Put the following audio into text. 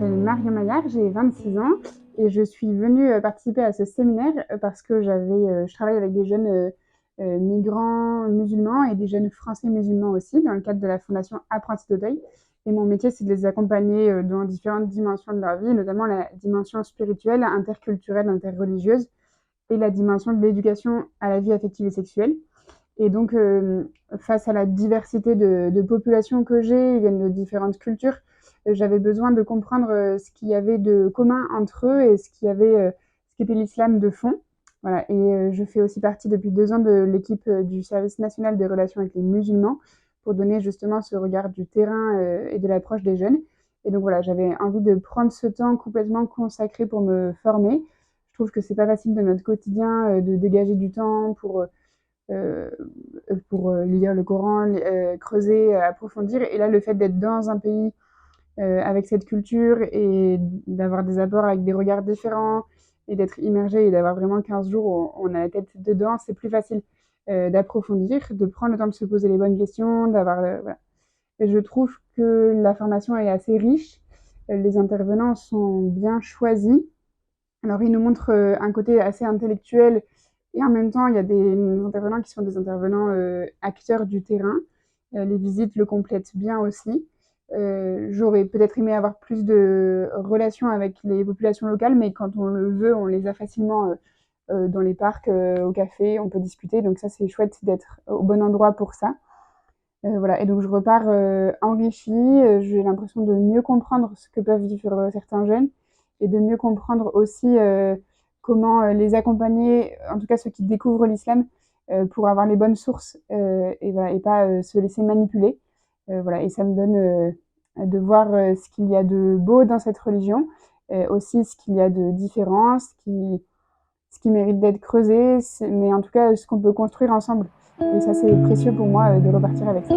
m'appelle Marion Maillard, j'ai 26 ans et je suis venue participer à ce séminaire parce que je travaille avec des jeunes migrants musulmans et des jeunes français musulmans aussi dans le cadre de la fondation Apprentis d'Auteuil. Et mon métier, c'est de les accompagner dans différentes dimensions de leur vie, notamment la dimension spirituelle, interculturelle, interreligieuse et la dimension de l'éducation à la vie affective et sexuelle. Et donc, face à la diversité de populations que j'ai, ils viennent de différentes cultures, j'avais besoin de comprendre ce qu'il y avait de commun entre eux et ce qu'était l'islam de fond. Voilà. Et je fais aussi partie depuis 2 ans de l'équipe du service national des relations avec les musulmans pour donner justement ce regard du terrain et de l'approche des jeunes. Et donc voilà, j'avais envie de prendre ce temps complètement consacré pour me former. Je trouve que c'est pas facile de notre quotidien de dégager du temps euh, pour lire le Coran, creuser, approfondir. Et là, le fait d'être dans un pays avec cette culture et d'avoir des apports avec des regards différents et d'être immergé et d'avoir vraiment 15 jours où on a la tête dedans, c'est plus facile d'approfondir, de prendre le temps de se poser les bonnes questions, d'avoir... voilà. Et je trouve que la formation est assez riche, les intervenants sont bien choisis. Alors, ils nous montrent un côté assez intellectuel et en même temps, il y a des intervenants qui sont des intervenants acteurs du terrain. Les visites le complètent bien aussi. J'aurais peut-être aimé avoir plus de relations avec les populations locales, mais quand on le veut, on les a facilement dans les parcs, au café, on peut discuter. Donc ça, c'est chouette d'être au bon endroit pour ça. Voilà. Et donc je repars enrichie. J'ai l'impression de mieux comprendre ce que peuvent vivre certains jeunes et de mieux comprendre aussi comment les accompagner, en tout cas ceux qui découvrent l'islam, pour avoir les bonnes sources et, voilà, et pas se laisser manipuler. Voilà. Et ça me donne de voir ce qu'il y a de beau dans cette religion, aussi ce qu'il y a de différent, ce qui mérite d'être creusé, mais en tout cas ce qu'on peut construire ensemble. Et ça, c'est précieux pour moi de repartir avec ça.